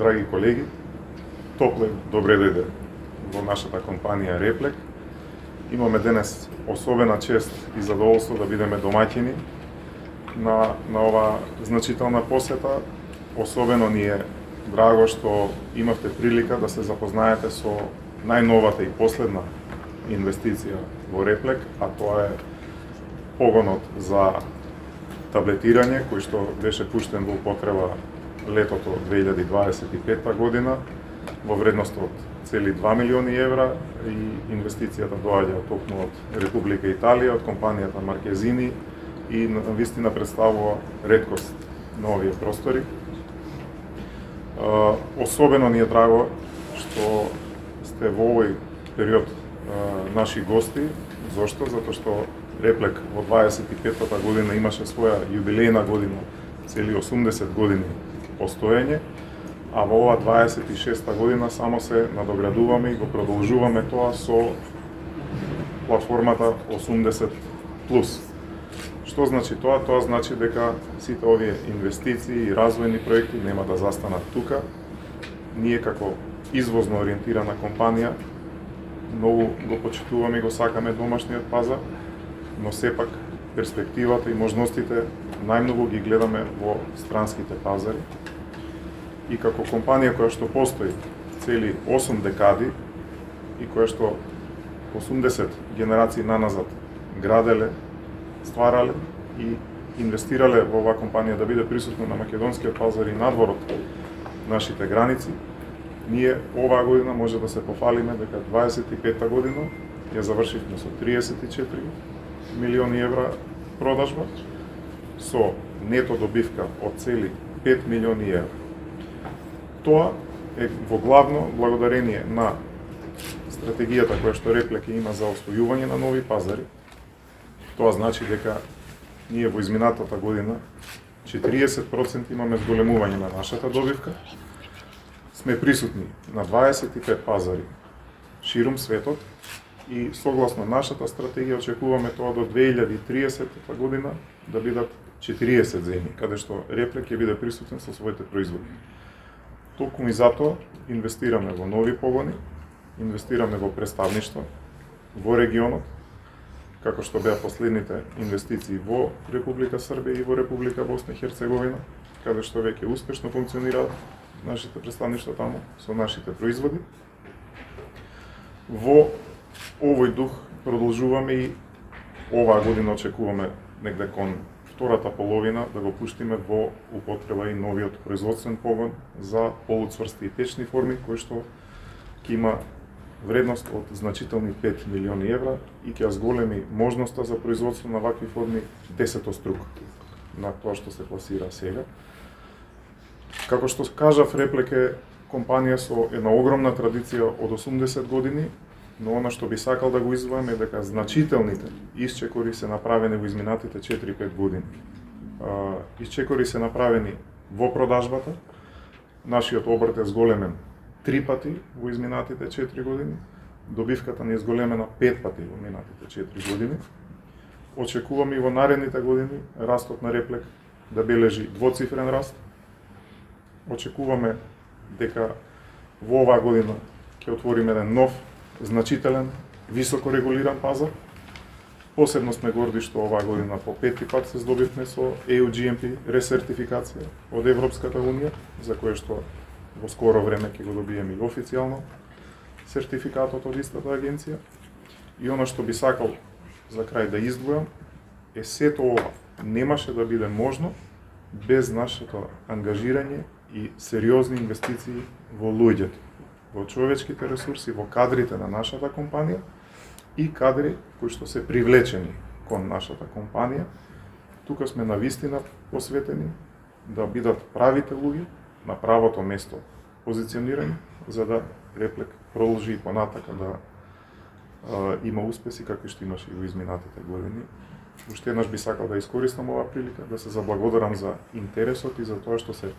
драги колеги, топле добре дојде во нашата компанија Реплек. Имаме денес особена чест и задоволство да бидеме домаќини на ова значителна посета. Особено ни е драго што имавте прилика да се запознаете со најновата и последна инвестиција во Реплек, а тоа е погонот за таблетирање кој што беше пуштен во употреба летото 2025 година во вредност од цели 2 милиони евра и инвестицијата доаѓа токму од Република Италија, од компанијата Маркезини и навистина представува реткост на овие простори. Особено ни е драго што сте во овој период наши гости. Зошто? Затоа што Реплек во 25-та година имаше своја јубилејна година, цели 80 години постоење, а во ова 26-та година само се надоградуваме и го продолжуваме тоа со платформата 80+. Што значи тоа? Тоа значи дека сите овие инвестиции и развојни проекти нема да застанат тука. Ние како извозно ориентирана компанија многу го почитуваме и го сакаме домашниот пазар, но сепак перспективата и можностите најмногу ги гледаме во странските пазари. И како компанија која што постои цели 8 декади и која што 80 генерации наназад граделе, стварале и инвестирале во оваа компанија да биде присутна на македонскиот пазар и надвор од нашите граници, ние оваа година може да се пофалиме дека 25-та година ја завршивме со 34 милиони евра продажба, со нето добивка од цели 5 милиони евра. Тоа е во главно благодарение на стратегијата која што Реплек има за освојување на нови пазари. Тоа значи дека ние во изминатата година 40% имаме зголемување на нашата добивка. Сме присутни на 25 пазари ширум светот и согласно нашата стратегија очекуваме тоа до 2030 година да бидат 40 земји каде што Реплек ќе биде присутен со своите производи. Токму и затоа инвестираме во нови погони, инвестираме во представништва во регионот, како што беа последните инвестиции во Република Србија и во Република Босна и Херцеговина, каде што веќе успешно функционираат нашите представништва таму со нашите производи. Во овој дух продолжуваме и оваа година очекуваме негде кон втората половина да го пуштиме во употреба и новиот производствен погон за полуцврсти и течни форми, кој што ќе има вредност од значителни 5 милиони евра и ќе зголеми можноста за производство на вакви форми 10-струк на тоа што се пласира сега. Како што кажав, Реплек е компанија со една огромна традиција од 80 години, но она што би сакал да го издвојам е дека значителните исчекори се направени во изминатите 4-5 години. Исчекори се направени во продажбата. Нашиот обрт е зголемен 3 пати во изминатите 4 години. Добивката ни е зголемена 5 пати во минатите 4 години. Очекуваме и во наредните години растот на Реплек да бележи двоцифрен раст. Очекуваме дека во оваа година ќе отвориме еден нов, значителен, високо регулиран пазар. Посебно сме горди што оваа година по 5-ти пат се здобивме со EU GMP ресертификација од Европската унија, за кое што во скоро време ќе го добиеме и официјално сертификатот од истата агенција. И она што би сакал за крај да издвојам е сето ова немаше да биде можно без нашето ангажирање и сериозни инвестиции во луѓето, во човечките ресурси, во кадрите на нашата компанија и кадри кои што се привлечени кон нашата компанија. Тука сме навистина посветени да бидат правите луѓе на правото место позиционирани, за да Реплек продолжи и понатака да има успеси какви што имаше и во изминатите години. Уште еднаш би сакал да искористам оваа прилика да се заблагодарам за интересот и за тоа што се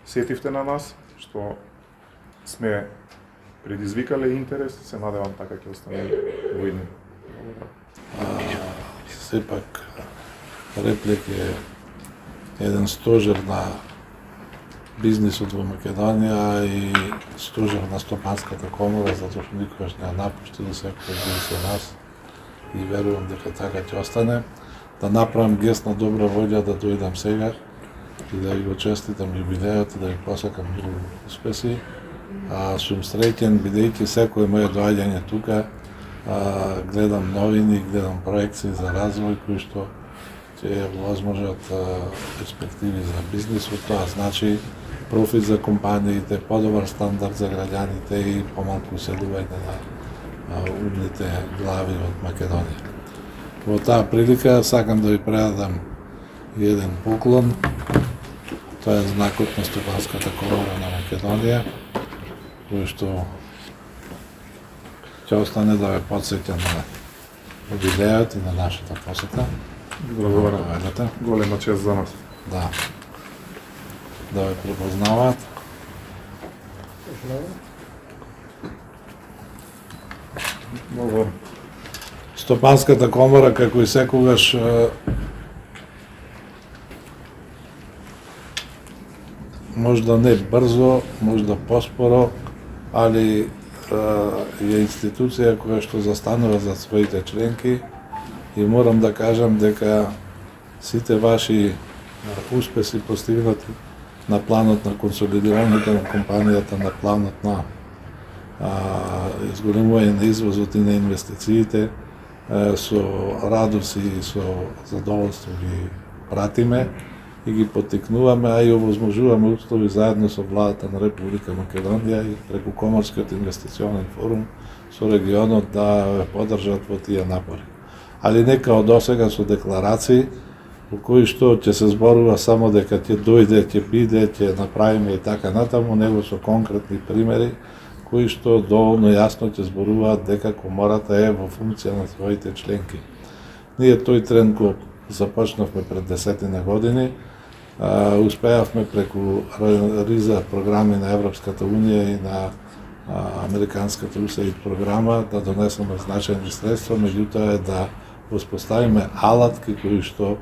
сетивте на нас, што сме предизвикале интерес, се надевам така ќе остане во идни. Сепак Реплек е еден стожер на бизнисот во Македонија и стожер на Стопанската комора, затоа што никогаш не ја напуштил секој бил со нас и верувам дека така ќе остане. Да направам гест на добра волја да дојдам сега и да ви го честитам јубилејот и да ви посакам многу успеси. Сум среќен бидејќи секој моје доаѓање тука гледам новини, гледам проекции за развој кои што ќе возможат перспективи за бизнисот, тоа значи профит за компаниите, подобар стандард за граѓаните и помалку уселување на умните глави од Македонија. Во таа прилика сакам да ви предадам еден поклон. Тоа е знакот на Стопанската комора на Македонија, кој што ќе остане да ве потсеќа на јубилејот и на нашата посета. Благодарам. Голема чест за нас. Да. Да ве препознаваат. Благодарам. Стопанската комора, како и секогаш, можда не брзо, можда поспоро, али е институција која што застанува за своите членки и морам да кажам дека сите ваши успеси постигнати на планот на консолидирањето на компанијата, на планот на изголемување на извозот и на инвестициите, со радост и со задоволство ги пратиме и ги поттикнуваме, а и овозможуваме услови заедно со владата на Република Македонија и преку Коморскиот инвестиционен форум со регионот да ве поддржат во тие напори. Али нека од досега со декларации во кои што ќе се зборува само дека ќе дојде, ќе биде, ќе направиме и така натаму, него со конкретни примери кои што доволно јасно ќе зборуваат дека комората е во функција на своите членки. Ние тој тренд го започнавме пред 10 години, успеавме преку РИЗа програми на Европската Унија и на Американската USAID програма да донесеме значајни средства, меѓутоа е да воспоставиме алатки кои што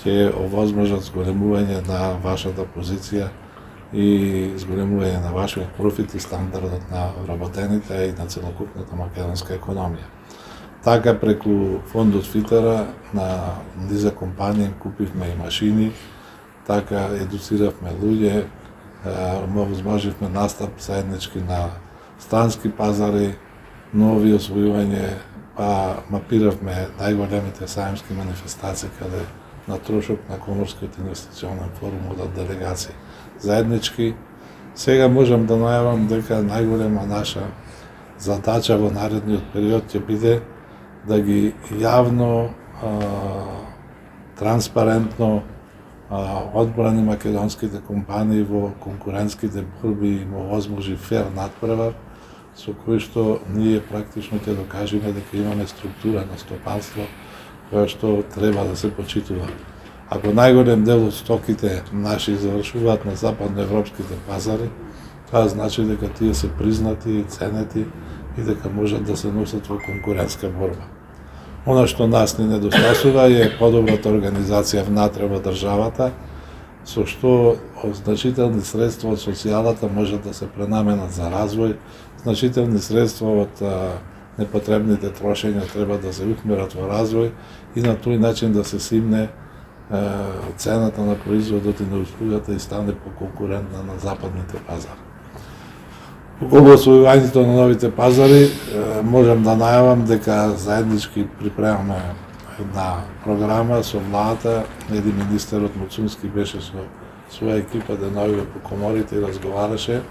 ќе овозможат зголемување на вашата позиција и зголемување на вашиот профит и стандардот на работените и на целокупната македонска економија. Така преку фондот ФИТЕРА на низа компанија купивме и машини, така едуциравме луѓе, овозможивме настап заеднички на странски пазари, нови освојување, па мапиравме најголемите саемски манифестации каде на трошок на Коморскиот инвестиционен форум одат делегации. Заеднички, сега можам да најавам дека најголема наша задача во наредниот период ќе биде да ги јавно, транспарентно одбрани македонските компании во конкурентските борби и му возможи фер надпревар, со кој што ние практично ќе докажеме дека имаме структура на стопанство која што треба да се почитува. Ако најголем дел од стоките наши завршуваат на западноевропските пазари, тоа значи дека тие се признати и ценети и дека можат да се носат во конкурентска борба. Она што нас ни недостасува е подобрата организација внатре во државата, со што значителни средства од социјалата можат да се пренаменат за развој, значителни средства од непотребните трошења треба да се усмерат во развој и на тој начин да се симне цената на производот и на услугата и стане поконкурентна на западните пазари. Околу освојувањето на новите пазари, можам да најавам дека заеднички припремаме една програма со владата, еден министерот Муцунски беше со своја екипа деновиве по коморите и разговараше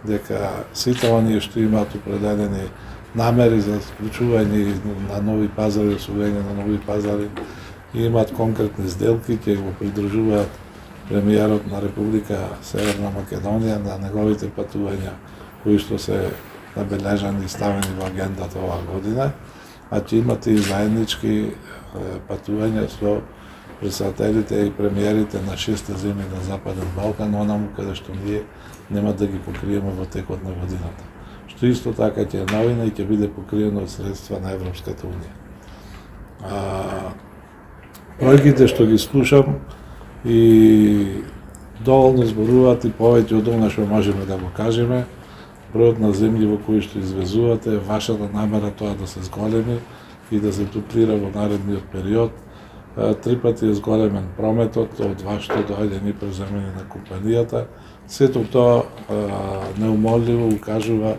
дека сите оние што имаат определени намери за склучување на нови пазари, освојување на нови пазари и имаат конкретни сделки, ќе го придружуваат премиерот на Република Северна Македонија на неговите патувања кои што се набележани и ставени во агендата оваа година, а ќе имате и заеднички патувања со председателите и премиерите на 6 земји на Западен Балкан, онаму каде што ние нема да ги покриеме во текот на годината. Што исто така ќе е новина и ќе биде покриено од средства на Европската Унија. Проеките што ги слушам и доволно зборуваат и повеќе од она што можеме да го кажеме. Бројот на земји во кои што извезувате, вашата намера тоа да се зголеми и да се дуплира во наредниот период. 3 пати е зголемен прометот од вашето доаѓање и преземање на компанијата. Сето тоа неумолливо укажува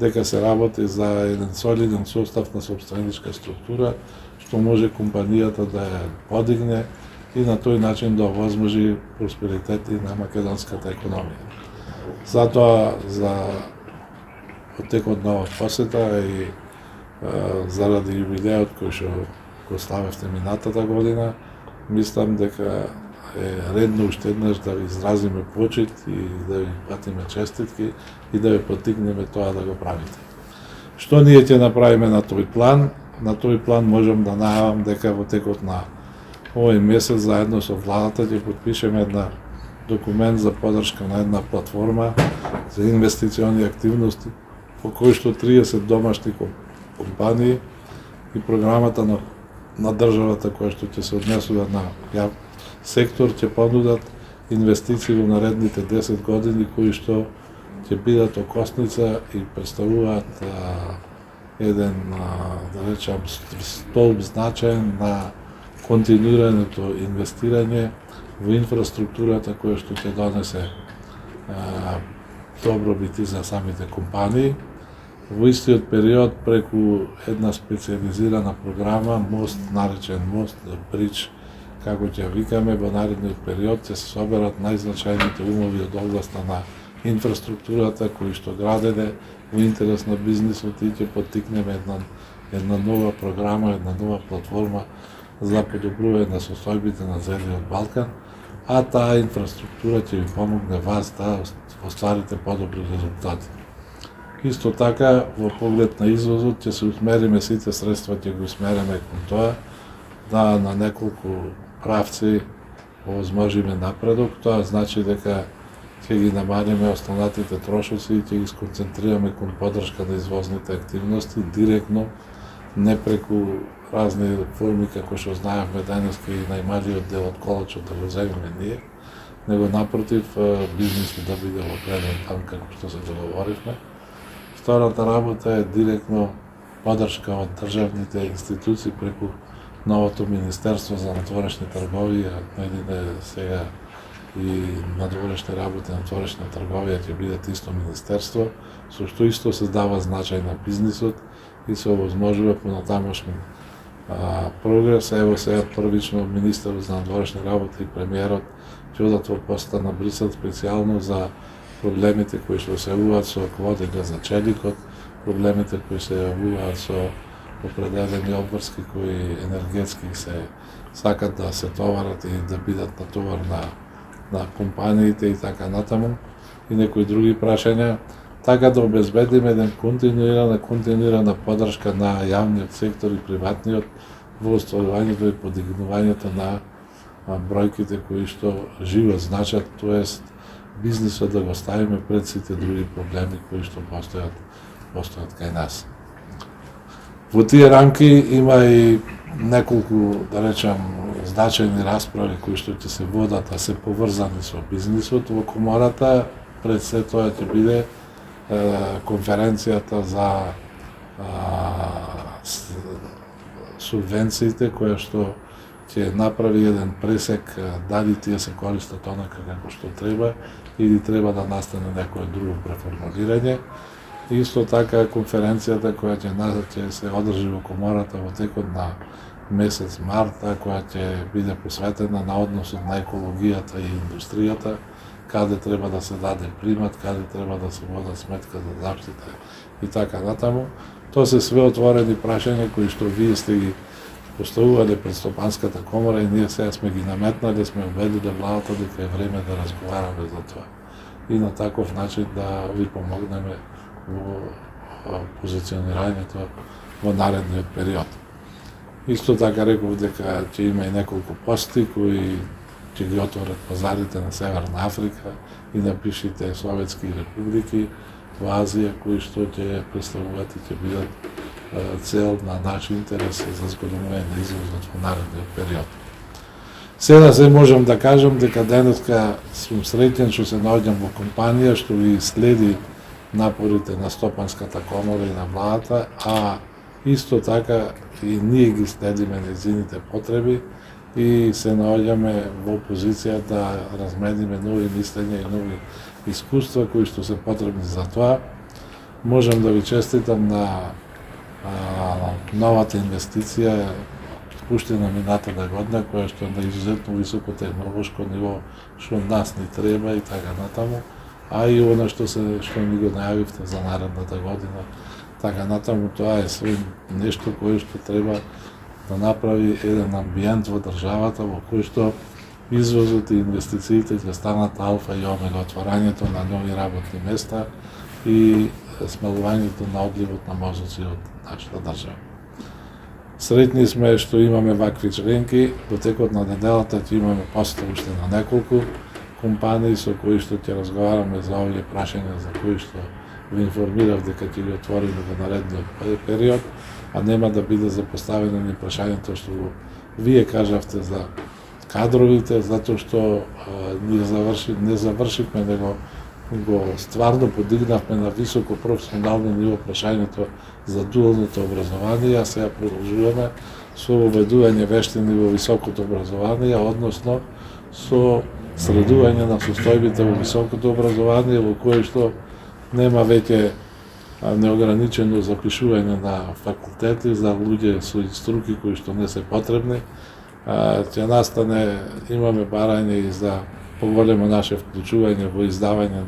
дека се работи за еден солиден состав на сопственичка структура, што може компанијата да ја подигне и на тој начин да овозможи просперитет и на македонската економија. Затоа, за отекот на оваа посета и заради јубилеот кој што го славевте минатата година, мислам дека е редно уште еднаш да ви изразиме почит и да ви патиме честитки и да ви поттикнеме тоа да го правите. Што ние ќе направиме на тој план? На тој план можам да најавам дека во текот на овој месец заедно со владата ќе потпишеме една документ за подршка на една платформа за инвестициони активности по кој што 30 домашни компании и програмата на државата која што ќе се однесува на јав сектор ќе понудат инвестиции во наредните 10 години кои што ќе бидат окосница и представуваат еден, да речам, столб значаен на континуираното инвестирање во инфраструктурата која што ќе донесе добробити за самите компании. Во истиот период преку една специализирана програма, мост, наречен мост, бридж, како ќе викаме, во наредниот период ќе се соберат најзначајните умови од областа на инфраструктурата кои што градене во интерес на бизнисот и ќе поттикнеме една нова програма, една нова платформа за подобрување на состојбите на целиот Балкан, а таа инфраструктура ќе ви помогне вас да остварите подобри резултати. Исто така, во поглед на извозот ќе се усмериме сите средства, ќе го усмериме кон тоа, да на неколку правци овозможиме напредок. Тоа значи дека ќе ги намалиме останатите трошоци и ќе ги сконцентрираме кон поддршка на извозните активности директно, не преку разни форми како што знаевме денеска и најмалиот дел од колачот да го земеме ние, него напротив бизнисот да биде опреден там како што се договоривме. Втората работа е директно поддршка од државните институции преку новото Министерство за надворешни трговија, сега и надворешни работи, надворешна трговија ќе бидат исто министерство, со што исто се дава значај на бизнисот и се овозможува понатамошен прогрес. Ево сега првично министерот за надворешни работи и премиерот ќе одат во посета на Брисел специјално за проблемите кои што се јавуваат со квотите за челикот, проблемите кои се јавуваат со определени обврски кои енергетски се сакат да се товарат и да бидат натовар на компаниите и така натаму, и некои други прашања, така да обезбедиме еден континуирана поддршка на јавниот сектор и приватниот во остварувањето и подигнувањето на бројките кои што живо значат, тоест бизнисот да го ставиме пред сите други проблеми кои што постојат кај нас. Во тие рамки има и неколку, да речам, значајни расправи кои што ќе се водат, а се поврзани со бизнисот во комората. Пред се тоа ќе биде конференцијата за субвенциите, која што ќе направи еден пресек дали тие се користат онака како што треба или треба да настане некое друго преформулирање. Исто така конференцијата која ќе се одржи во комората во текот на месец марта, која ќе биде посветена на односот на екологијата и индустријата, каде треба да се даде примат, каде треба да се вода сметка за заштита и така натаму. Тоа се све отворени прашања кои што вие сте ги поставувале пред Стопанската комора и ние сега сме ги наметнале, сме убедиле владата дека е време да разговараме за тоа и на таков начин да ви помогнеме во позиционирањето во наредниот период. Исто така реков дека ќе има и неколку пости кои ќе ги отворат пазарите на Северна Африка и на бившите советски републики во Азија, кои што ќе представуваат и ќе бидат цел на наш интерес за зголемување на извозот во наредниот период. Сега се можам да кажам дека денеска сум среќен што се наоѓам во компанија што ги следи напорите на Стопанската комора и на владата, а исто така и ние ги следиме нејзините потреби и се наоѓаме во позиција да размениме нови мислења и нови искуства кои што се потребни за тоа. Можам да ви честитам на новата инвестиција спуштена минатата година, која што е на изузетно високо технолошко ниво, што нас ни треба и така натаму, а и она што ни го најавивте за наредната година. Така натаму тоа е све нешто кое што треба да направи еден амбиент во државата во кој што извозот и инвестициите ќе станат алфа и омега, отварањето на нови работни места и смалувањето на одливот на мозоци од нашата држава. Среќни сме што имаме вакви членки, во текот на неделата ќе имаме посета уште на неколку компании со кои што ќе разговараме за овие прашања за кои што ви информирав дека ќе ги отвориме во наредниот период, а нема да биде за поставено ни прашањето што вие кажавте за кадровите, затоа што не завршивме, него го стварно подигнавме на високо професионално ниво прашањето за дуалното образование, а сега продолжуваме со воведување вештини во високото образование, односно со средување на состојбите во високото образование, во кое што нема веќе неограничено запишување на факултети за луѓе со струки кои што не се потребни. Ќе настане, имаме барање и за поголемо наше вклучување во издавање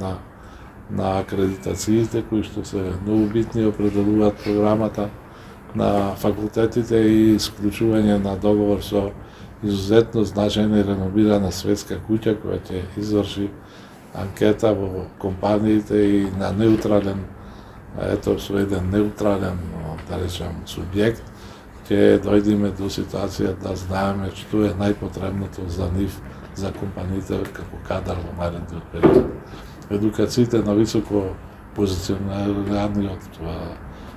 на акредитациите кои што се многу битни, определуваат програмата на факултетите и исклучување на договор со изузетно значајна и реномирана светска куќа која ќе изврши анкета во компаниите и на неутрален, со еден неутрален, да речем, субјект, ќе дојдеме до ситуација да знаеме што е најпотребното за нив, за компаниите како кадар во наредниот период. Едукациите на високо позиционираниот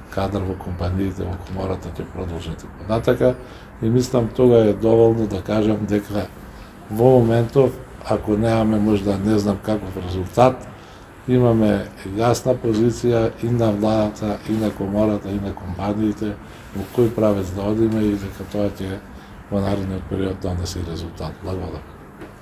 кадар во компаниите во комората ќе продолжат и понатака и мислам тога е доволно да кажам дека во моментов, ако немаме можда не знам каков резултат, имаме јасна позиција и на владата, и на комората, и на компаниите во кој правец да одиме и дека тоа ќе во наредниот период донесе резултат. Благодарам.